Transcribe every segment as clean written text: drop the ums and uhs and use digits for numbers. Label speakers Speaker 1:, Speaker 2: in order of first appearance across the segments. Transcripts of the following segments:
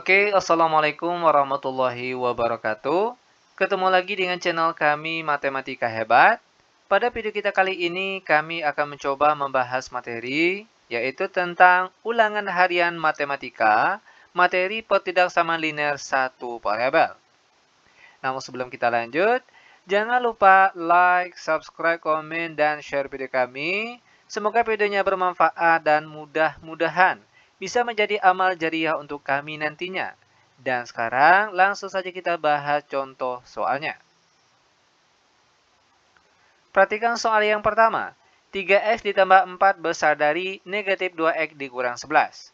Speaker 1: Oke, Assalamualaikum warahmatullahi wabarakatuh. Ketemu lagi dengan channel kami Matematika Hebat. Pada video kita kali ini, kami akan mencoba membahas materi, yaitu tentang ulangan harian matematika, materi pertidaksamaan linear satu variabel. Namun sebelum kita lanjut, jangan lupa like, subscribe, komen, dan share video kami. Semoga videonya bermanfaat dan mudah-mudahan bisa menjadi amal jariah untuk kami nantinya. Dan sekarang langsung saja kita bahas contoh soalnya. Perhatikan soal yang pertama. 3x ditambah 4 besar dari negatif 2x dikurang 11.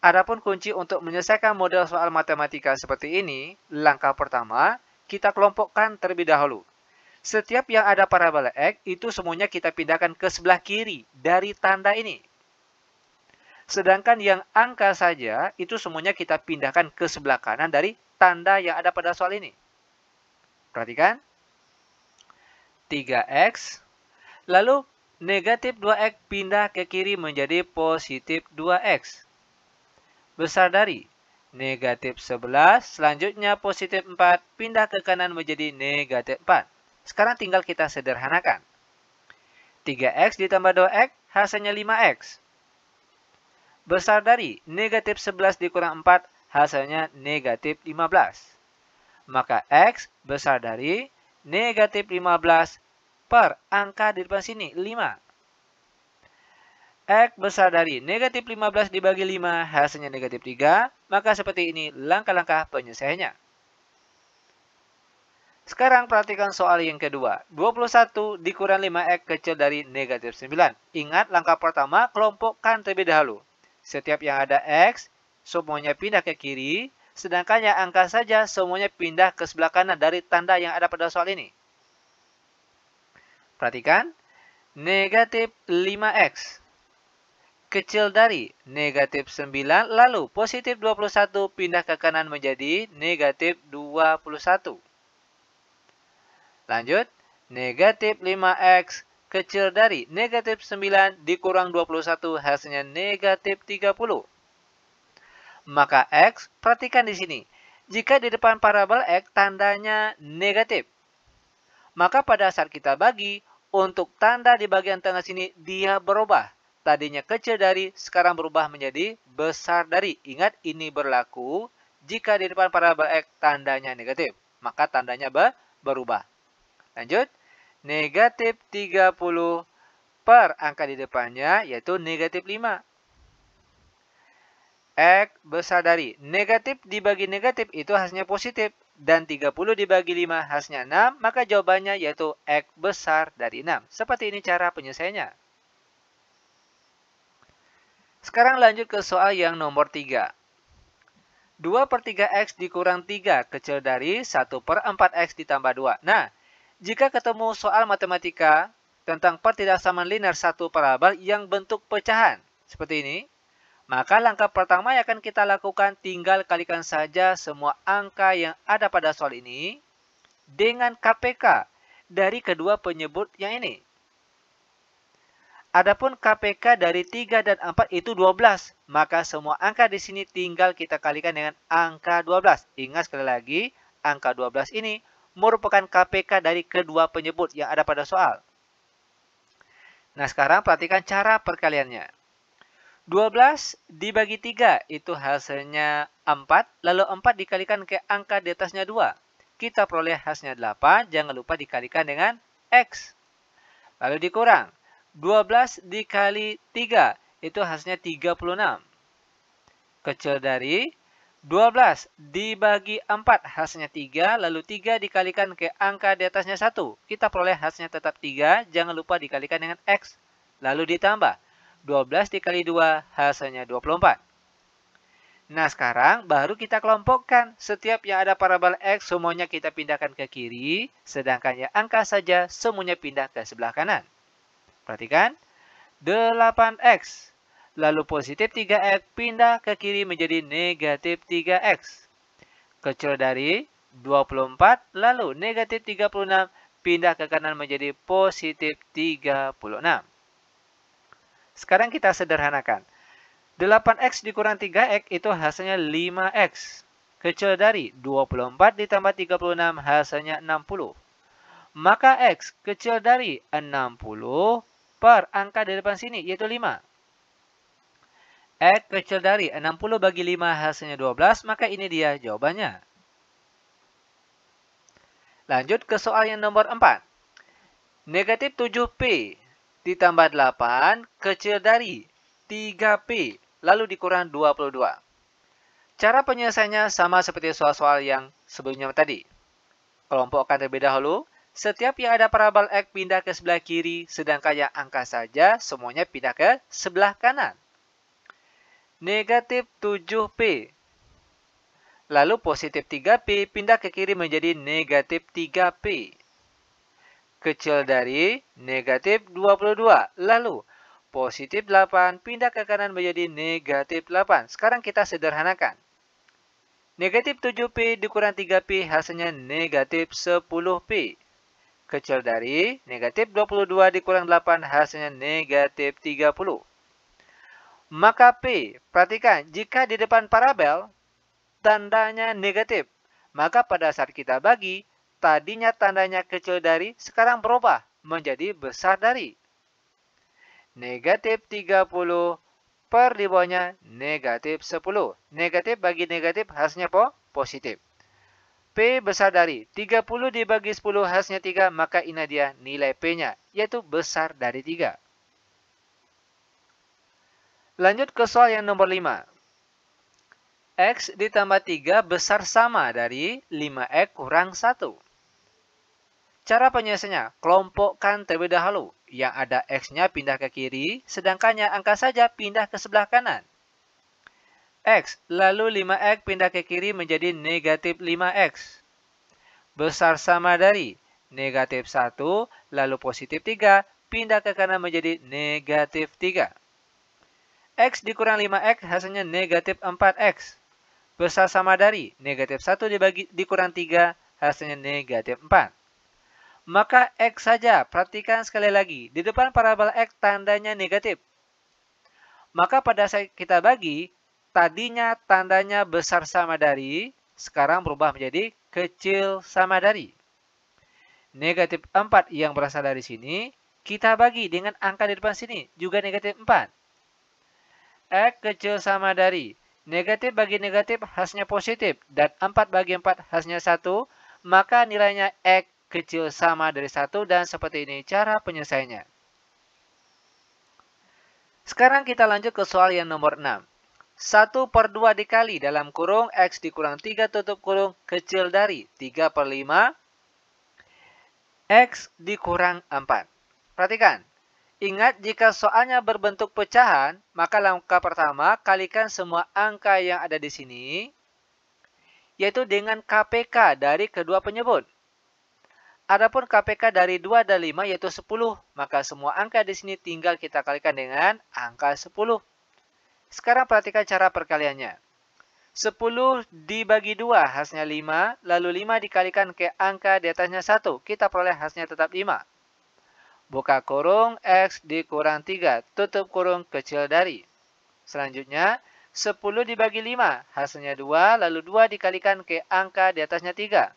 Speaker 1: Adapun kunci untuk menyelesaikan model soal matematika seperti ini, langkah pertama, kita kelompokkan terlebih dahulu. Setiap yang ada parabola X, itu semuanya kita pindahkan ke sebelah kiri dari tanda ini. Sedangkan yang angka saja, itu semuanya kita pindahkan ke sebelah kanan dari tanda yang ada pada soal ini. Perhatikan. 3x, lalu negatif 2x pindah ke kiri menjadi positif 2x. Besar dari negatif 11, selanjutnya positif 4, pindah ke kanan menjadi negatif 4. Sekarang tinggal kita sederhanakan. 3x ditambah 2x, hasilnya 5x. Besar dari negatif 11 dikurang 4, hasilnya negatif 15. Maka x besar dari negatif 15 per angka di depan sini, 5. X besar dari negatif 15 dibagi 5, hasilnya negatif 3. Maka seperti ini langkah-langkah penyelesaiannya. Sekarang perhatikan soal yang kedua. 21 dikurang 5x kecil dari negatif 9. Ingat langkah pertama, kelompokkan terlebih dahulu. Setiap yang ada x, semuanya pindah ke kiri. Sedangkan yang angka saja, semuanya pindah ke sebelah kanan dari tanda yang ada pada soal ini. Perhatikan. Negatif 5x. Kecil dari negatif 9, lalu positif 21 pindah ke kanan menjadi negatif 21. Lanjut, negatif 5x kecil dari negatif 9 dikurang 21 hasilnya negatif 30. Maka x, perhatikan di sini. Jika di depan parabel x tandanya negatif, maka pada saat kita bagi, untuk tanda di bagian tengah sini dia berubah. Tadinya kecil dari, sekarang berubah menjadi besar dari. Ingat, ini berlaku jika di depan parabel x tandanya negatif. Maka tandanya berubah. Lanjut. Negatif 30 per angka di depannya, yaitu negatif 5. X besar dari negatif dibagi negatif itu hasilnya positif. Dan 30 dibagi 5 hasilnya 6. Maka jawabannya yaitu X besar dari 6. Seperti ini cara penyelesaiannya. Sekarang lanjut ke soal yang nomor 3. 2 per 3x dikurang 3 kecil dari 1 per 4x ditambah 2. Nah, jika ketemu soal matematika tentang pertidaksamaan linear satu parabel yang bentuk pecahan seperti ini, maka langkah pertama yang akan kita lakukan tinggal kalikan saja semua angka yang ada pada soal ini dengan KPK dari kedua penyebut yang ini. Adapun KPK dari 3 dan 4 itu 12. Maka semua angka di sini tinggal kita kalikan dengan angka 12. Ingat sekali lagi, angka 12 ini merupakan KPK dari kedua penyebut yang ada pada soal. Nah, sekarang perhatikan cara perkaliannya. 12 dibagi 3 itu hasilnya 4. Lalu 4 dikalikan ke angka di atasnya 2. Kita peroleh hasilnya 8. Jangan lupa dikalikan dengan X. Lalu dikurang. 12 dikali 3, itu hasilnya 36. Kecil dari 12 dibagi 4, hasilnya 3. Lalu 3 dikalikan ke angka di atasnya 1. Kita peroleh hasilnya tetap 3. Jangan lupa dikalikan dengan X. Lalu ditambah. 12 dikali 2, hasilnya 24. Nah, sekarang baru kita kelompokkan. Setiap yang ada parabel X, semuanya kita pindahkan ke kiri. Sedangkan yang angka saja, semuanya pindah ke sebelah kanan. Perhatikan, 8x. Lalu positif 3x pindah ke kiri menjadi negatif 3x. Kecil dari 24, lalu negatif 36 pindah ke kanan menjadi positif 36. Sekarang kita sederhanakan. 8x dikurang 3x itu hasilnya 5x. Kecil dari 24 ditambah 36 hasilnya 60. Maka x kecil dari 60 per angka di depan sini yaitu 5. X kecil dari 60 bagi 5 hasilnya 12, maka ini dia jawabannya. Lanjut ke soal yang nomor 4. Negatif 7P ditambah 8 kecil dari 3P lalu dikurang 22. Cara penyelesaiannya sama seperti soal-soal yang sebelumnya tadi. Kelompokkan terlebih dahulu. Setiap yang ada parabol X pindah ke sebelah kiri, sedangkan yang angka saja semuanya pindah ke sebelah kanan. Negatif 7P. Lalu positif 3P pindah ke kiri menjadi negatif 3P. Kecil dari negatif 22. Lalu positif 8 pindah ke kanan menjadi negatif 8. Sekarang kita sederhanakan. Negatif 7P dikurang 3P hasilnya negatif 10P. Kecil dari negatif 22 dikurang 8 hasilnya negatif 30. Maka P, perhatikan jika di depan parabel tandanya negatif, maka pada saat kita bagi, tadinya tandanya kecil dari, sekarang berubah menjadi besar dari. Negatif 30 per di bawahnya negatif 10. Negatif bagi negatif hasilnya positif. P besar dari 30 dibagi 10 hasilnya 3, maka ini dia nilai P-nya, yaitu besar dari 3. Lanjut ke soal yang nomor 5. X ditambah 3 besar sama dari 5X kurang 1. Cara penyelesaiannya, kelompokkan terlebih dahulu. Yang ada X-nya pindah ke kiri, sedangkan yang angka saja pindah ke sebelah kanan. X, lalu 5X pindah ke kiri menjadi negatif 5X. Besar sama dari negatif 1, lalu positif 3, pindah ke kanan menjadi negatif 3. X dikurang 5X hasilnya negatif 4X. Besar sama dari negatif 1 dikurang 3, hasilnya negatif 4. Maka X saja, perhatikan sekali lagi, di depan parabola X tandanya negatif. Maka pada saat kita bagi, tadinya tandanya besar sama dari, sekarang berubah menjadi kecil sama dari. Negatif 4 yang berasal dari sini, kita bagi dengan angka di depan sini, juga negatif 4. X kecil sama dari, negatif bagi negatif hasilnya positif, dan 4 bagi 4 hasilnya 1, maka nilainya X kecil sama dari 1, dan seperti ini cara penyelesaiannya. Sekarang kita lanjut ke soal yang nomor 6. 1 per 2 dikali dalam kurung X dikurang 3 tutup kurung kecil dari 3 per 5 X dikurang 4. Perhatikan, ingat jika soalnya berbentuk pecahan, maka langkah pertama kalikan semua angka yang ada di sini, yaitu dengan KPK dari kedua penyebut. Adapun KPK dari 2 dan 5 yaitu 10, maka semua angka di sini tinggal kita kalikan dengan angka 10. Sekarang perhatikan cara perkaliannya. 10 dibagi 2 hasilnya 5, lalu 5 dikalikan ke angka di atasnya 1, kita peroleh hasilnya tetap 5. Buka kurung X dikurang 3, tutup kurung kecil dari. Selanjutnya, 10 dibagi 5 hasilnya 2, lalu 2 dikalikan ke angka di atasnya 3.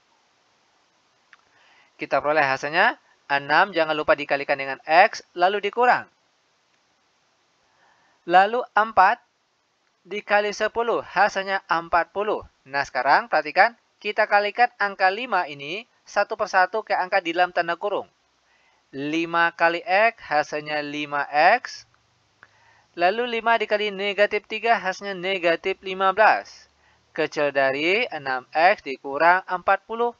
Speaker 1: Kita peroleh hasilnya 6, jangan lupa dikalikan dengan X, lalu dikurang. Lalu 4 dikali 10, hasilnya 40. Nah sekarang perhatikan, kita kalikan angka 5 ini satu persatu ke angka di dalam tanda kurung. 5 kali X hasilnya 5X. Lalu 5 dikali negatif 3 hasilnya negatif 15. Kecil dari 6X dikurang 40.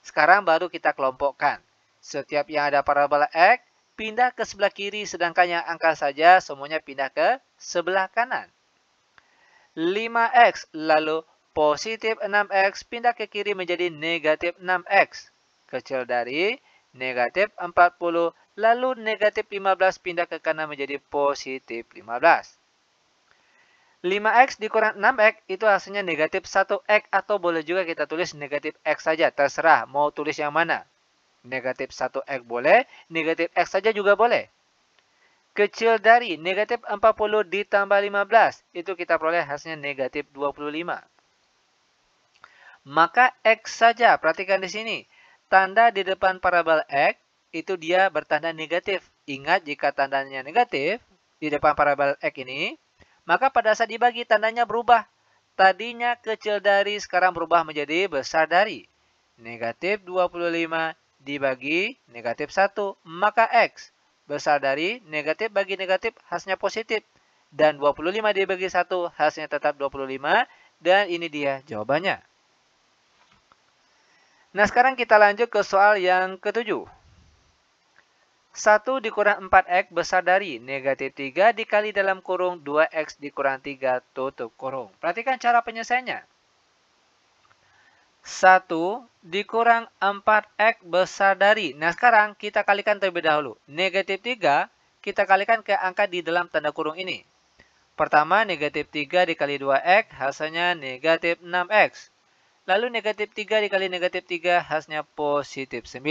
Speaker 1: Sekarang baru kita kelompokkan. Setiap yang ada parabola X pindah ke sebelah kiri, sedangkan yang angka saja semuanya pindah ke sebelah kanan. 5X lalu positif 6X pindah ke kiri menjadi negatif 6X. Kecil dari negatif 40 lalu negatif 15 pindah ke kanan menjadi positif 15. 5X dikurang 6X itu hasilnya negatif 1X, atau boleh juga kita tulis negatif X saja, terserah mau tulis yang mana. Negatif 1X boleh, negatif X saja juga boleh. Kecil dari negatif 40 ditambah 15. Itu kita peroleh hasilnya negatif 25. Maka X saja. Perhatikan di sini. Tanda di depan parabel X itu dia bertanda negatif. Ingat jika tandanya negatif di depan parabel X ini, maka pada saat dibagi tandanya berubah. Tadinya kecil dari sekarang berubah menjadi besar dari. Negatif 25 dibagi negatif 1. Maka X besar dari negatif bagi negatif hasilnya positif. Dan 25 dibagi 1 hasilnya tetap 25. Dan ini dia jawabannya. Nah, sekarang kita lanjut ke soal yang ketujuh. 1 dikurang 4X besar dari negatif 3 dikali dalam kurung 2X dikurang 3 tutup kurung. Perhatikan cara penyelesaiannya. 1 dikurang 4X besar dari. Nah, sekarang kita kalikan terlebih dahulu. Negatif 3 kita kalikan ke angka di dalam tanda kurung ini. Pertama, negatif 3 dikali 2X hasilnya negatif 6X. Lalu negatif 3 dikali negatif 3 hasilnya positif 9.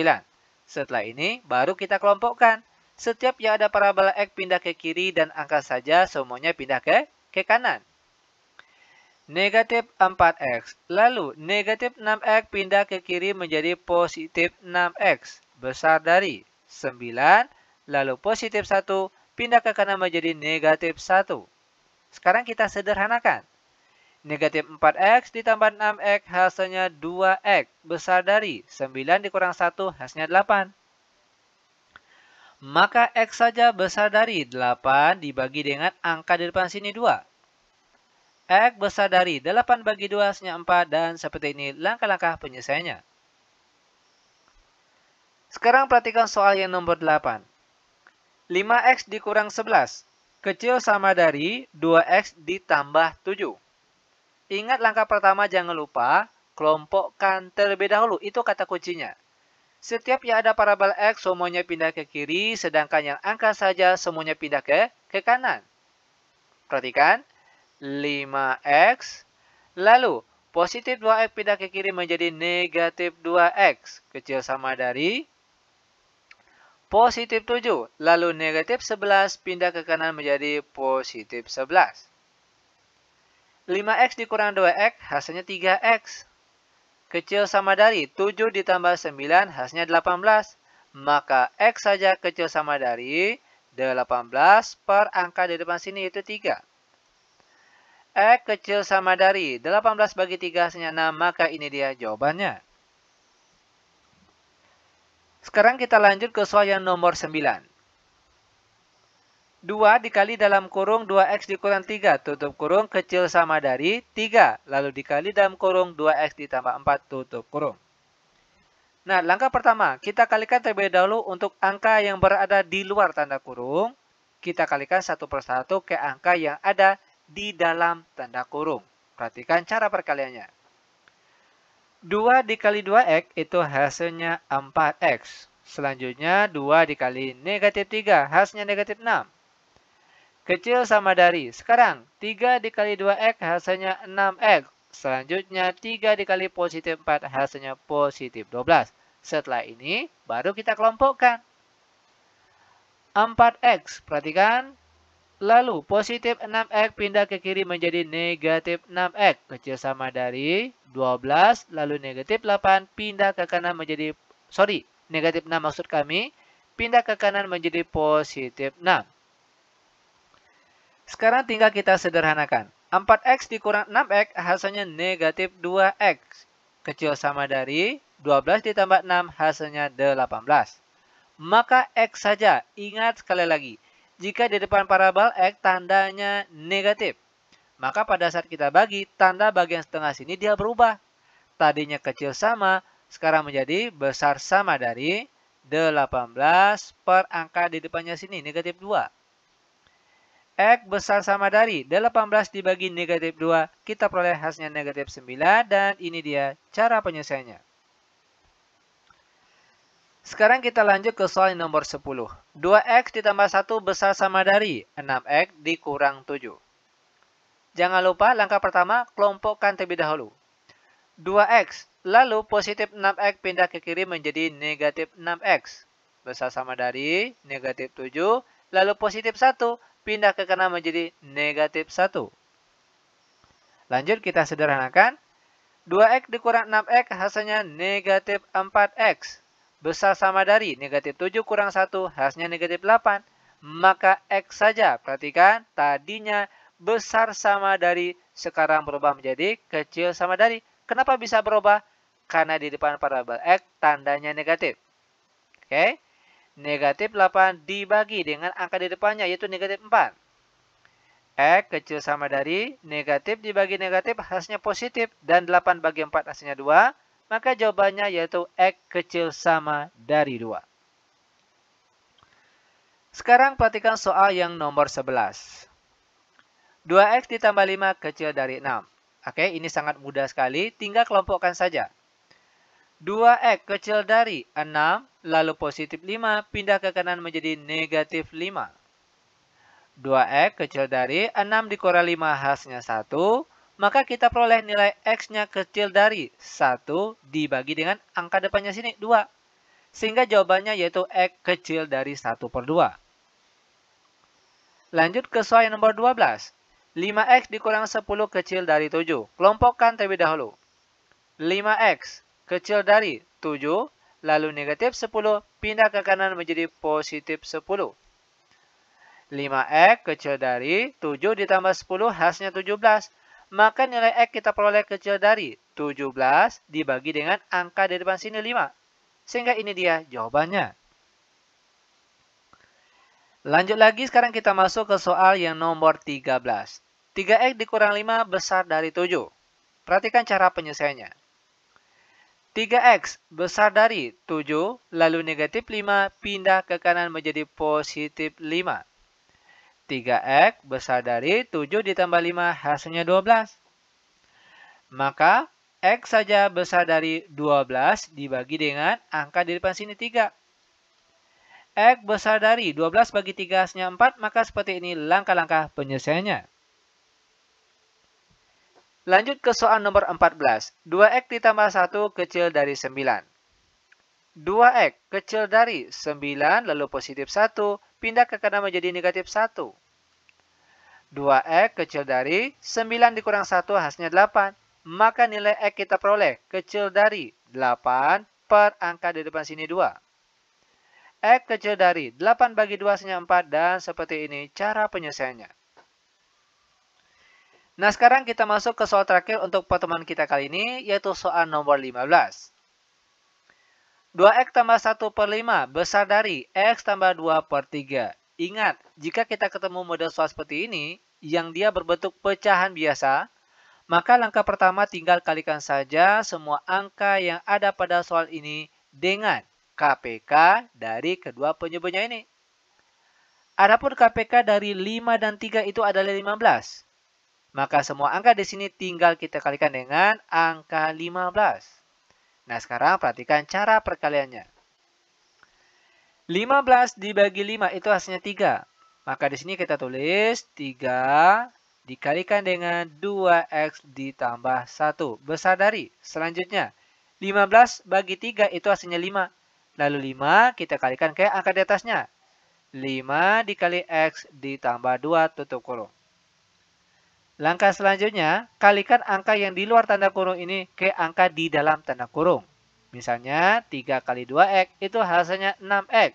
Speaker 1: Setelah ini, baru kita kelompokkan. Setiap yang ada parabola X pindah ke kiri dan angka saja semuanya pindah ke kanan. Negatif 4X. Lalu negatif 6X pindah ke kiri menjadi positif 6X. Besar dari 9. Lalu positif 1 pindah ke kanan menjadi negatif 1. Sekarang kita sederhanakan. Negatif 4X ditambah 6X hasilnya 2X. Besar dari 9 dikurang 1 hasilnya 8. Maka X saja besar dari 8 dibagi dengan angka di depan sini 2. X besar dari 8 bagi 2 hasilnya 4 dan seperti ini langkah-langkah penyelesaiannya. Sekarang perhatikan soal yang nomor 8. 5X dikurang 11. Kecil sama dari 2X ditambah 7. Ingat langkah pertama jangan lupa kelompokkan terlebih dahulu. Itu kata kuncinya. Setiap yang ada parabel X semuanya pindah ke kiri sedangkan yang angka saja semuanya pindah ke kanan. Perhatikan. 5X, lalu positif 2X pindah ke kiri menjadi negatif 2X, kecil sama dari positif 7, lalu negatif 11 pindah ke kanan menjadi positif 11. 5X dikurang 2X hasilnya 3X, kecil sama dari 7 ditambah 9 hasilnya 18, maka X saja kecil sama dari 18 per angka di depan sini yaitu 3. X kecil sama dari 18 bagi 3 hasilnya 6, maka ini dia jawabannya. Sekarang kita lanjut ke soal yang nomor 9. 2 dikali dalam kurung 2X dikurang 3, tutup kurung kecil sama dari 3, lalu dikali dalam kurung 2X ditambah 4, tutup kurung. Nah, langkah pertama, kita kalikan terlebih dahulu untuk angka yang berada di luar tanda kurung. Kita kalikan satu persatu ke angka yang ada di dalam tanda kurung. Perhatikan cara perkaliannya. 2 dikali 2X itu hasilnya 4X. Selanjutnya 2 dikali negatif 3 hasilnya negatif 6. Kecil sama dari. Sekarang 3 dikali 2X hasilnya 6X. Selanjutnya 3 dikali positif 4 hasilnya positif 12. Setelah ini baru kita kelompokkan. 4X. Perhatikan. Lalu, positif 6X pindah ke kiri menjadi negatif 6X. Kecil sama dari 12, lalu negatif 8 pindah ke kanan menjadi, negatif 6 maksud kami, pindah ke kanan menjadi positif 6. Sekarang tinggal kita sederhanakan. 4X dikurang 6X hasilnya negatif 2X. Kecil sama dari 12 ditambah 6 hasilnya 18. Maka X saja, ingat sekali lagi. Jika di depan parabel X tandanya negatif, maka pada saat kita bagi, tanda bagian setengah sini dia berubah. Tadinya kecil sama, sekarang menjadi besar sama dari 18 per angka di depannya sini, negatif 2. X besar sama dari 18 dibagi negatif 2, kita peroleh hasilnya negatif 9 dan ini dia cara penyelesaiannya. Sekarang kita lanjut ke soal nomor 10. 2X ditambah 1 besar sama dari 6X dikurang 7. Jangan lupa langkah pertama, kelompokkan terlebih dahulu. 2X, lalu positif 6X pindah ke kiri menjadi negatif 6X. Besar sama dari negatif 7 lalu positif 1, pindah ke kanan menjadi negatif 1. Lanjut kita sederhanakan. 2x dikurang 6x hasilnya negatif 4x. Besar sama dari negatif 7 kurang 1 hasilnya negatif 8. Maka x saja. Perhatikan tadinya besar sama dari sekarang berubah menjadi kecil sama dari. Kenapa bisa berubah? Karena di depan parabel x tandanya negatif. Oke. Negatif 8 dibagi dengan angka di depannya yaitu negatif 4. X kecil sama dari negatif dibagi negatif hasilnya positif dan 8 bagi 4 hasilnya 2. Maka jawabannya yaitu X kecil sama dari 2. Sekarang perhatikan soal yang nomor 11. 2x ditambah 5 kecil dari 6. Oke, ini sangat mudah sekali, tinggal kelompokkan saja. 2x kecil dari 6, lalu positif 5, pindah ke kanan menjadi negatif 5. 2x kecil dari 6 dikurang 5 hasilnya 1, maka kita peroleh nilai x-nya kecil dari 1 dibagi dengan angka depannya sini 2. Sehingga jawabannya yaitu x kecil dari 1 per 2. Lanjut ke soal yang nomor 12. 5x dikurang 10 kecil dari 7. Kelompokkan terlebih dahulu. 5x kecil dari 7, lalu negatif 10, pindah ke kanan menjadi positif 10. 5x kecil dari 7 ditambah 10 hasilnya 17. Maka nilai x kita peroleh kecil dari 17 dibagi dengan angka di depan sini 5. Sehingga ini dia jawabannya. Lanjut lagi, sekarang kita masuk ke soal yang nomor 13. 3x dikurang 5 besar dari 7. Perhatikan cara penyelesaiannya. 3x besar dari 7, lalu negatif 5 pindah ke kanan menjadi positif 5. 3x besar dari 7 ditambah 5 hasilnya 12. Maka x saja besar dari 12 dibagi dengan angka di depan sini 3. X besar dari 12 bagi 3 hasilnya 4, maka seperti ini langkah-langkah penyelesaiannya. Lanjut ke soal nomor 14. 2x ditambah 1 kecil dari 9. 2x kecil dari 9 lalu positif 1, pindah ke kanan menjadi negatif 1. 2x kecil dari 9 dikurang 1 hasilnya 8. Maka nilai x kita peroleh kecil dari 8 per angka di depan sini 2. X kecil dari 8 bagi 2 hasilnya 4 dan seperti ini cara penyelesaiannya. Nah, sekarang kita masuk ke soal terakhir untuk pertemuan kita kali ini yaitu soal nomor 15. 2x tambah 1 per 5 besar dari x tambah 2 per 3. Ingat, jika kita ketemu model soal seperti ini, yang dia berbentuk pecahan biasa, maka langkah pertama tinggal kalikan saja semua angka yang ada pada soal ini dengan KPK dari kedua penyebutnya ini. Adapun KPK dari 5 dan 3 itu adalah 15. Maka semua angka di sini tinggal kita kalikan dengan angka 15. Nah, sekarang perhatikan cara perkaliannya. 15 dibagi 5 itu hasilnya 3. Maka di sini kita tulis 3 dikalikan dengan 2x ditambah 1. Besar dari. Selanjutnya, 15 bagi 3 itu hasilnya 5. Lalu 5 kita kalikan ke angka di atasnya. 5 dikali x ditambah 2 tutup kurung. Langkah selanjutnya, kalikan angka yang di luar tanda kurung ini ke angka di dalam tanda kurung. Misalnya, 3 kali 2x itu hasilnya 6x.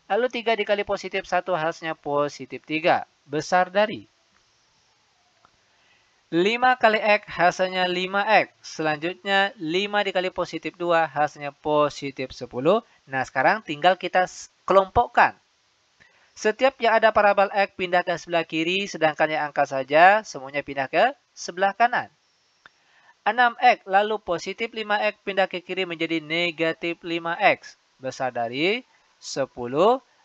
Speaker 1: Lalu 3 dikali positif 1 hasilnya positif 3. Besar dari. 5 kali x hasilnya 5x. Selanjutnya, 5 dikali positif 2 hasilnya positif 10. Nah, sekarang tinggal kita kelompokkan. Setiap yang ada parabel x pindah ke sebelah kiri, sedangkan yang angka saja semuanya pindah ke sebelah kanan. 6x lalu positif 5x pindah ke kiri menjadi negatif 5x. Besar dari 10,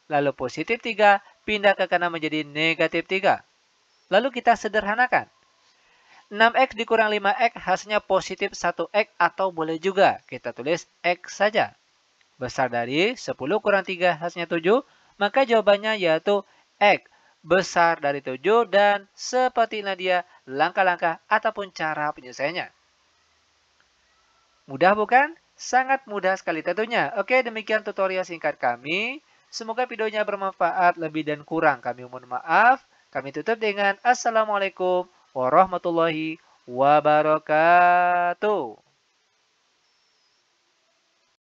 Speaker 1: lalu positif 3 pindah ke kanan menjadi negatif 3. Lalu kita sederhanakan. 6x dikurang 5x hasilnya positif 1x atau boleh juga kita tulis x saja. Besar dari 10 kurang 3 hasilnya 7. Maka jawabannya yaitu x besar dari 7 dan seperti ini dia langkah-langkah ataupun cara penyelesaiannya. Mudah bukan? Sangat mudah sekali tentunya. Oke, demikian tutorial singkat kami. Semoga videonya bermanfaat, lebih dan kurang kami mohon maaf. Kami tutup dengan Assalamualaikum warahmatullahi wabarakatuh.